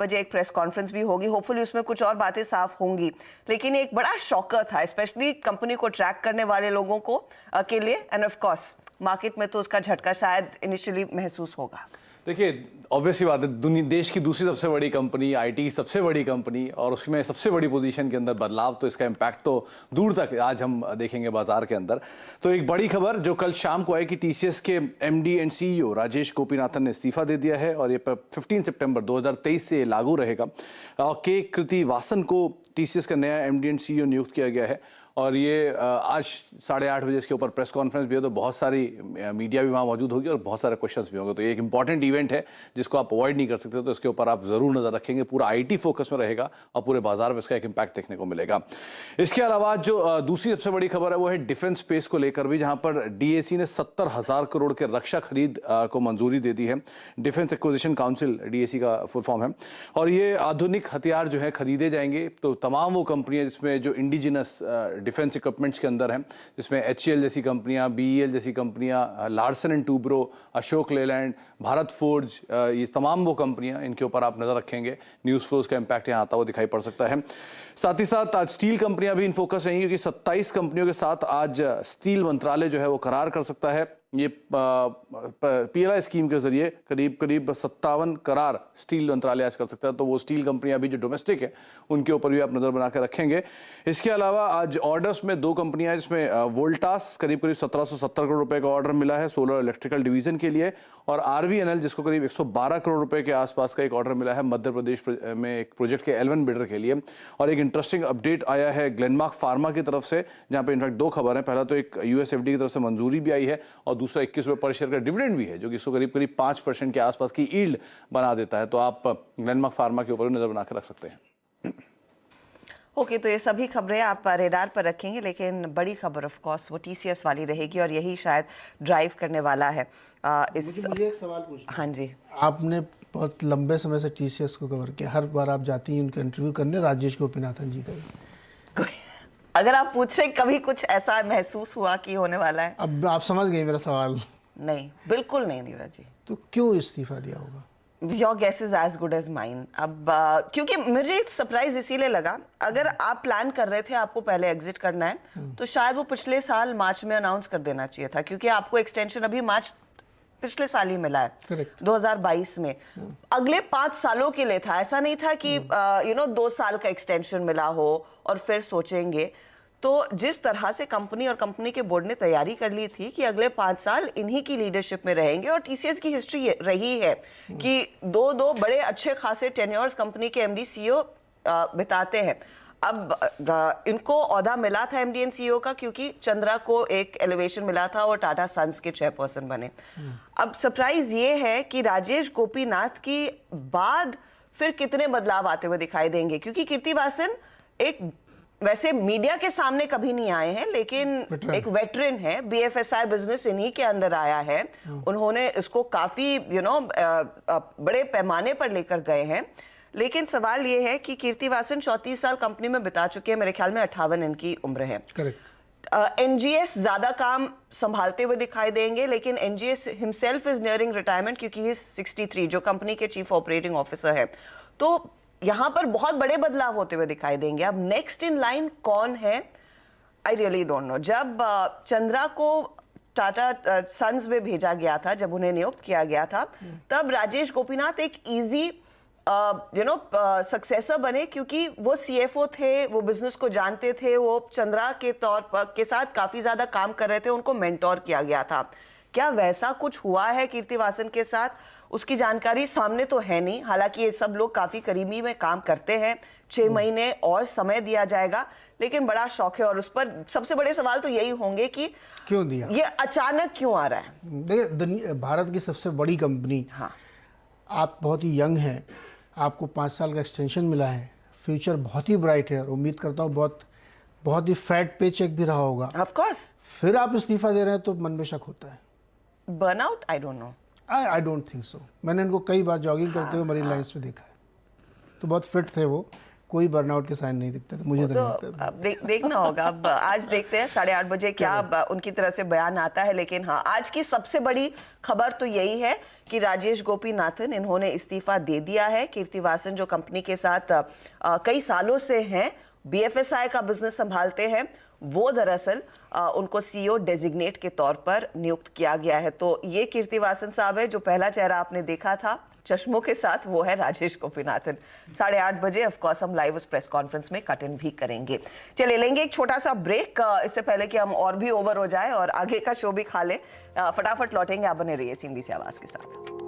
बजे एक press conference भी होगी, होपफुली उसमें कुछ और बातें साफ होंगी। लेकिन एक बड़ा शॉकर था, स्पेशली कंपनी को ट्रैक करने वाले लोगों को के लिए, एंड ऑफ कोर्स मार्केट में तो उसका झटका शायद इनिशियली महसूस होगा। देखिए, ऑब्वियसली बात है, देश की दूसरी सबसे बड़ी कंपनी, आईटी की सबसे बड़ी कंपनी और उसमें सबसे बड़ी पोजीशन के अंदर बदलाव, तो इसका इम्पैक्ट तो दूर तक आज हम देखेंगे बाजार के अंदर। तो एक बड़ी खबर जो कल शाम को आई कि टीसीएस के MD and CEO Rajesh Gopinathan ने इस्तीफा दे दिया है और ये 15 सितंबर 2023 से लागू रहेगा। के कृतिवासन को टीसीएस का नया एमडी एंड सीईओ नियुक्त किया गया है और ये आज 8:30 बजे इसके ऊपर प्रेस कॉन्फ्रेंस भी है, तो बहुत सारी मीडिया भी वहाँ मौजूद होगी और बहुत सारे क्वेश्चंस भी होंगे। तो ये एक इंपॉर्टेंट इवेंट है जिसको आप अवॉइड नहीं कर सकते, तो इसके ऊपर आप जरूर नजर रखेंगे। पूरा आईटी फोकस में रहेगा और पूरे बाजार में इसका एक इम्पैक्ट देखने को मिलेगा। इसके अलावा जो दूसरी सबसे बड़ी खबर है वो है डिफेंस स्पेस को लेकर भी, जहाँ पर डीएसी ने 70,000 करोड़ के रक्षा खरीद को मंजूरी दे दी है। डिफेंस एक्विजिशन काउंसिल डीएसी का फुल फॉर्म है और ये आधुनिक हथियार जो है खरीदे जाएंगे। तो तमाम वो कंपनियां जिसमें जो इंडिजिनस डिफेंस इक्विपमेंट्स के अंदर हैं, जिसमें एचसीएल जैसी कंपनियां, बीईएल जैसी कंपनियां, Larsen and Toubro, Ashok Leyland, Bharat forge, ये तमाम वो कंपनियां, इनके ऊपर आप नजर रखेंगे। न्यूज़ फ्लोज का इम्पैक्ट यहाँ आता हुआ दिखाई पड़ सकता है। साथ ही साथ आज स्टील कंपनियां भी इन फोकस रहेंगी क्योंकि 27 कंपनियों के साथ आज स्टील मंत्रालय जो है वो करार कर सकता है। ये पीएलआई स्कीम के जरिए करीब 57 करार स्टील मंत्रालय आज कर सकता है। तो वो स्टील कंपनियां भी जो डोमेस्टिक है उनके ऊपर भी आप नजर बना कर रखेंगे। इसके अलावा आज ऑर्डर्स में दो कंपनियां, जिसमें वोल्टास करीब 1770 करोड़ रुपए का ऑर्डर मिला है सोलर इलेक्ट्रिकल डिवीजन के लिए, और आरवीएनएल जिसको करीब 112 करोड़ रुपए के आसपास का एक ऑर्डर मिला है मध्य प्रदेश में एक प्रोजेक्ट के L1 बिल्डर के लिए। और एक इंटरेस्टिंग अपडेट आया है ग्लेनमार्क फार्मा की तरफ से, जहां पे इनफैक्ट दो खबर है। पहला तो एक यूएसएफडी की तरफ से मंजूरी भी आई है और दूसरा 21 रुपए पर शेयर का डिविडेंड भी है, जो कि इसको करीब 5% के आसपास की यील्ड बना देता है। तो आप ग्लेनमार्क फार्मा के ऊपर भी नजर बनाकर रख सकते हैं। ओके, तो ये सभी खबरें आप रेडार पर रखेंगे, लेकिन बड़ी खबर ऑफ कोर्स वो टीसीएस वाली रहेगी और यही शायद ड्राइव करने वाला है मुझे एक सवाल पूछना। हाँ जी, आपने बहुत लंबे समय से टीसीएस को कवर किया, हर बार आप जाती हैं उनका इंटरव्यू करने, राजेश गोपीनाथन जी का ही। अगर आप पूछ रहे कभी कुछ ऐसा महसूस हुआ कि होने वाला है? अब आप समझ गए मेरा सवाल। नहीं, बिल्कुल नहीं नीरज जी। तो क्यों इस्तीफा दिया होगा? Your guess is as good as mine। अब क्योंकि मुझे सरप्राइज इसीलिए लगा, अगर आप प्लान कर रहे थे आपको पहले एग्जिट करना है तो शायद वो पिछले साल मार्च में अनाउंस कर देना चाहिए था, क्योंकि आपको एक्सटेंशन अभी मार्च पिछले साल ही मिला है। Correct। 2022 में अगले 5 सालों के लिए था, ऐसा नहीं था कि 2 साल का एक्सटेंशन मिला हो और फिर सोचेंगे। तो जिस तरह से कंपनी और कंपनी के बोर्ड ने तैयारी कर ली थी कि अगले 5 साल इन्हीं की लीडरशिप में रहेंगे, और टीसीएस की हिस्ट्री रही है कि दो बड़े अच्छे खासे टेन्योर्स कंपनी के एमडी सीईओ बिताते हैं। अब इनको ओहदा मिला था एमडी एंड सीईओ का क्योंकि चंद्रा को एक एलिवेशन मिला था और टाटा सन्स के चेयरपर्सन बने। अब सरप्राइज ये है कि राजेश गोपीनाथ की बाद फिर कितने बदलाव आते हुए दिखाई देंगे, क्योंकि कीर्तिवासन एक वैसे मीडिया के सामने कभी नहीं आए हैं, लेकिन एक वेटरन है, बीएफएसआई बिजनेस इन्हीं के अंदर आया है। उन्होंने इसको काफी बड़े पैमाने पर लेकर गए हैं। लेकिन सवाल ये है कि कीर्तिवासन 34 साल कंपनी में बिता चुके हैं, मेरे ख्याल में 58 इनकी उम्र है। करेक्ट। एनजीएस ज्यादा काम संभालते हुए दिखाई देंगे, लेकिन NGS himself is nearing retirement क्योंकि ही 63, जो कंपनी के चीफ ऑपरेटिंग ऑफिसर है। तो यहां पर बहुत बड़े बदलाव होते हुए दिखाई देंगे। अब नेक्स्ट इन लाइन कौन है, आई रियली डोंट नो। जब चंद्रा को टाटा सन्स में भेजा गया था, जब उन्हें नियुक्त किया गया था, तब राजेश गोपीनाथ एक इजी सक्सेसर बने, क्योंकि वो सीएफओ थे, वो बिजनेस को जानते थे, वो चंद्रा के तौर पर के साथ काफी ज्यादा काम कर रहे थे, उनको मेंटोर किया गया था। क्या वैसा कुछ हुआ है कीर्तिवासन के साथ? उसकी जानकारी सामने तो है नहीं, हालांकि ये सब लोग काफी करीबी में काम करते हैं। 6 महीने और समय दिया जाएगा, लेकिन बड़ा शौक है और उस पर सबसे बड़े सवाल तो यही होंगे कि क्यों दिया, ये अचानक क्यों आ रहा है? देखिए, भारत की सबसे बड़ी कंपनी, हाँ, आप बहुत ही यंग हैं, आपको 5 साल का एक्सटेंशन मिला है, फ्यूचर बहुत ही ब्राइट है और उम्मीद करता हूँ बहुत ही फैट पे चेक भी रहा होगा। Of course. फिर आप इस्तीफा दे रहे हैं तो मन में शक होता है। Burnout, I don't know. I don't think so. मैंने इनको कई बार जॉगिंग करते हुए मरीन लाइन्स में देखा है, तो बहुत फिट थे वो। कोई बर्नआउट के साइन नहीं दिखते थे, मुझे तो तो नहीं दिखते थे। अब देखना होगा। अब आज देखते हैं 8:30 बजे क्या उनकी तरफ से बयान आता है। लेकिन हाँ, आज की सबसे बड़ी खबर तो यही है कि राजेश गोपीनाथन इन्होंने इस्तीफा दे दिया है। कीर्तिवासन जो कंपनी के साथ कई सालों से हैं, BFSI का बिजनेस संभालते हैं, वो दरअसल उनको CEO डेजिग्नेट के तौर पर नियुक्त किया गया है। तो ये कीर्तिवासन साहब है। जो पहला चेहरा आपने देखा था चश्मों के साथ, वो है राजेश गोपीनाथन। 8:30 बजे ऑफ कोर्स हम लाइव उस प्रेस कॉन्फ्रेंस में कट इन भी करेंगे। चलिए लेंगे एक छोटा सा ब्रेक, इससे पहले कि हम और भी ओवर हो जाए और आगे का शो भी खा ले। फटाफट लौटेंगे। आप बने रहिए CNBC आवाज के साथ।